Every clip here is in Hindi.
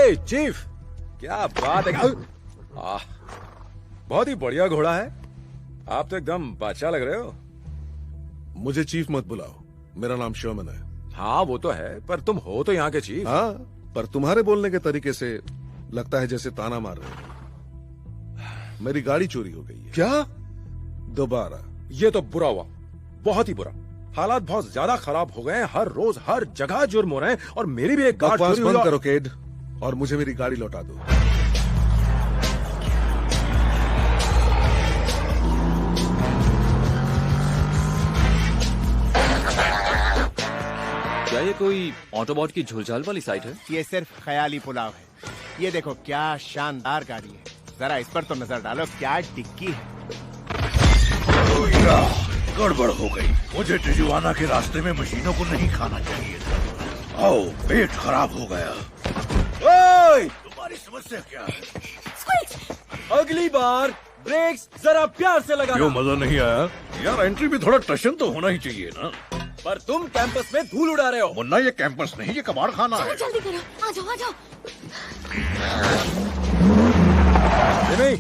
हे चीफ, क्या बात है। बहुत ही बढ़िया घोड़ा है। आप तो एकदम बादशाह लग रहे हो। मुझे चीफ मत बुलाओ, मेरा नाम शर्मन है। हाँ वो तो है, पर तुम हो तो यहाँ के चीफ। हाँ, पर तुम्हारे बोलने के तरीके से लगता है जैसे ताना मार रहे हो। मेरी गाड़ी चोरी हो गई है। क्या? दोबारा? ये तो बुरा हुआ, बहुत ही बुरा। हालात बहुत ज्यादा खराब हो गए हैं, हर रोज हर जगह जुर्म हो रहे हैं, और मेरी भी एक कार बकवास चोरी हुई। बंद करो केड, और मुझे मेरी गाड़ी लौटा दो। क्या ये कोई ऑटोबॉट की झुलझाल वाली साइट है? ये सिर्फ ख्याली पुलाव है। ये देखो क्या शानदार गाड़ी है, जरा इस पर तो नजर डालो, क्या डिक्की है। गड़बड़ हो गई। मुझे टिजुआना के रास्ते में मशीनों को नहीं खाना चाहिए था। आओ, पेट खराब हो गया। ओए! तुम्हारी समस्या क्या है? अगली बार ब्रेक्स जरा प्यार से लगाना। क्यों मजा नहीं आया? यार एंट्री में थोड़ा टशन तो होना ही चाहिए ना। पर तुम कैंपस में धूल उड़ा रहे हो। मुन्ना ये कैंपस नहीं, ये कबाड़ खाना है। जल्दी करो, आ जाओ आ जाओ। नहीं,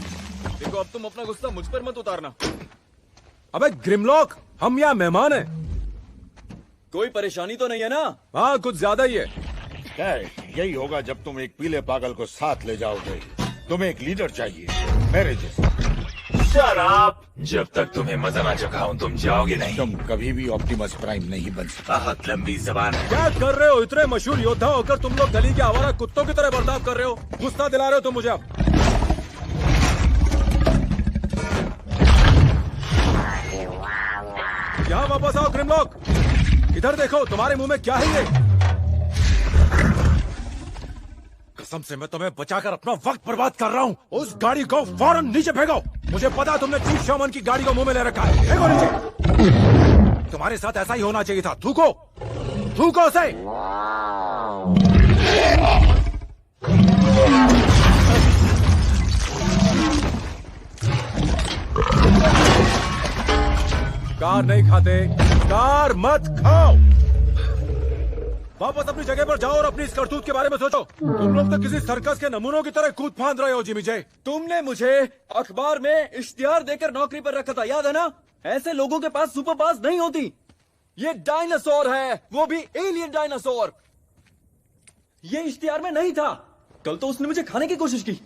देखो अब तुम अपना गुस्सा मुझ पर मत उतारना। अबे ग्रिमलॉक, हम यहाँ मेहमान हैं। कोई परेशानी तो नहीं है ना? हाँ कुछ ज्यादा ही है। यही होगा जब तुम एक पीले पागल को साथ ले जाओगे। तुम्हें एक लीडर चाहिए, मेरे जैसा। शराब, जब तक तुम्हें मजा ना चखाऊं तुम जाओगे नहीं। तुम कभी भी ऑप्टिमस प्राइम नहीं बन सकते। बहुत लंबी जबान है। क्या कर रहे हो? इतने मशहूर योद्धा होकर तुम लोग गली के आवारा कुत्तों की तरह बर्ताव कर रहे हो। गुस्सा दिला रहे हो तुम मुझे अब। यहाँ वापस आओ ग्रिमलॉक। इधर देखो, तुम्हारे मुंह में क्या है ये? कसम से मैं तुम्हें बचाकर अपना वक्त बर्बाद कर रहा हूँ। उस गाड़ी को फौरन नीचे फेंको। मुझे पता है तुमने चीफ शर्मन की गाड़ी को मुंह में ले रखा है। फेंको नीचे। तुम्हारे साथ ऐसा ही होना चाहिए था। थूको, थूको उसे। कार नहीं खाते, कार मत खाओ। वापस अपनी जगह पर जाओ और अपनी इस करतूत के बारे में सोचो। तुम लोग तो किसी सर्कस के नमूनों की तरह कूद फांद रहे हो जिमी जय। तुमने मुझे अखबार में इश्तिहार देकर नौकरी पर रखा था, याद है ना? ऐसे लोगों के पास सुपर पावर्स नहीं होती। ये डायनासोर है, वो भी एलियन डायनासोर। ये इश्तिहार में नहीं था। कल तो उसने मुझे खाने की कोशिश की।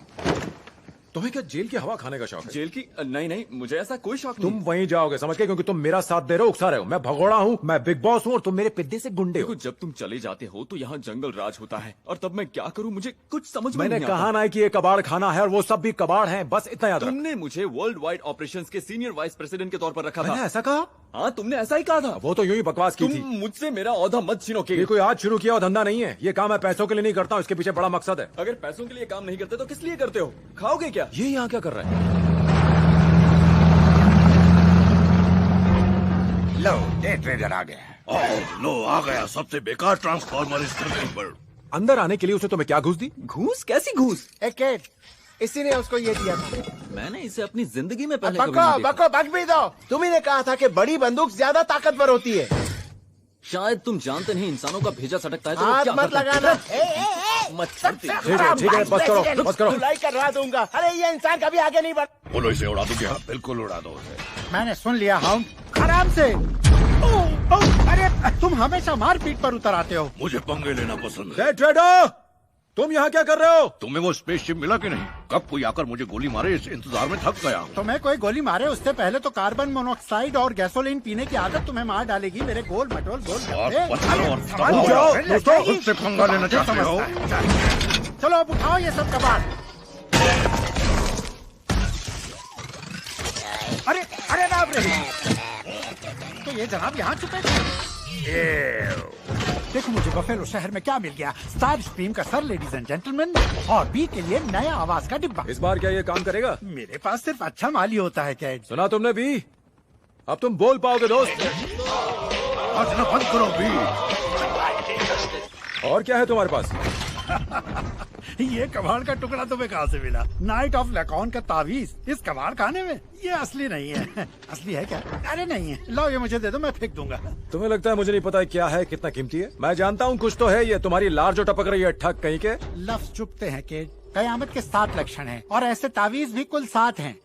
तुम्हें क्या जेल की हवा खाने का शौक है? जेल की? नहीं नहीं, मुझे ऐसा कोई शौक तुम नहीं। वहीं जाओगे समझ के, क्योंकि तुम मेरा साथ दे रहे हो, उकसा रहे हो। मैं भगोड़ा हूँ, मैं बिग बॉस हूँ, और तुम मेरे पिद्दे से गुंडे हो। देखो जब तुम चले जाते हो तो यहाँ जंगल राज होता है, और तब मैं क्या करूँ मुझे कुछ समझ में मैंने नहीं कहा आता। ना कि ये कबाड़ खाना है, और वो सब भी कबाड़ हैं, बस इतना याद रख। तुमने मुझे वर्ल्ड वाइड ऑपरेशंस के सीनियर वाइस प्रेसिडेंट के तौर पर रखा मैंने था। ऐसा कहा? हाँ तुमने ऐसा ही कहा था। वो तो यूं ही बकवास की तुम थी। मुझसे मेरा औहदा मत छीनो के। ये कोई आज शुरू किया हुआ धंधा नहीं है। ये काम मैं पैसों के लिए नहीं करता हूँ, इसके पीछे बड़ा मकसद है। अगर पैसों के लिए काम नहीं करते तो किस लिए करते हो? खाओगे क्या? ये यहाँ क्या कर रहा है? लो, डे ट्रेडर आ गया। लो आ गया सबसे बेकार ट्रांसफॉर्मर इस धरती पर। अंदर आने के लिए उसे तुम्हें क्या घूस दी? घूस? कैसी घूस? एक इसी ने उसको ये दिया था। मैंने इसे अपनी जिंदगी में पहले कभी बको नहीं देखा। बको बक भी दो। तुम्ही ने कहा था कि बड़ी बंदूक ज्यादा ताकतवर होती है। शायद तुम जानते नहीं, इंसानों का भेजा सटकता है तो वो हाथ क्या मत करते हैं। लगाना। मत करते। ठीक है, बस करो, बस करो। धुलाई करवा दूंगा। अरे ये इंसान कभी आगे नहीं बढ़। बोलो इसे उड़ा दूंगा। बिल्कुल उड़ा दो उसे। मैंने सुन लिया हाउंड, आराम से। अरे तुम हमेशा मारपीट पर उतर आते हो। मुझे पंगे लेना पसंद है। ट्रेडर, तुम यहाँ क्या कर रहे हो? तुम्हें वो स्पेसशिप मिला कि नहीं? कब कोई आकर मुझे गोली मारे, इस इंतजार में थक गया हूँ। तुम्हें कोई गोली मारे उससे पहले तो कार्बन मोनोऑक्साइड और गैसोलीन पीने की आदत तुम्हें मार डालेगी। मेरे गोल मटोल गोल और गप्पे। पत्थर और समझ दबाओ। जाओ, दोस्तों, खुद से पंगा लेना चाहते हो? चलो अब उठाओ ये सब कबाड़। अरे अरे बाप रे, तो ये जनाब यहाँ छुपे थे। देखो मुझे बफेलो शहर में क्या मिल गया। स्टार स्ट्रीम का सर, लेडीज एंड जेंटलमैन, और बी के लिए नया आवाज का डिब्बा। इस बार क्या ये काम करेगा? मेरे पास सिर्फ अच्छा माल ही होता है कैड। सुना तुमने भी? अब तुम बोल पाओगे दोस्त। आज ना बंद करो भी। और क्या है तुम्हारे पास? ये कबाड़ का टुकड़ा तुम्हें कहाँ से मिला? नाइट ऑफ लैकॉन का तावीज इस कबाड़ खाने में? ये असली नहीं है। असली है क्या? अरे नहीं है। लो ये मुझे दे दो, मैं फेंक दूंगा। तुम्हें लगता है मुझे नहीं पता है क्या है, कितना कीमती है? मैं जानता हूँ कुछ तो है। ये तुम्हारी लार जो टपक रही है, ठग कहीं के। लफ्ज चुपते हैं कि कयामत के 7 लक्षण हैं और ऐसे तावीज भी कुल 7 हैं।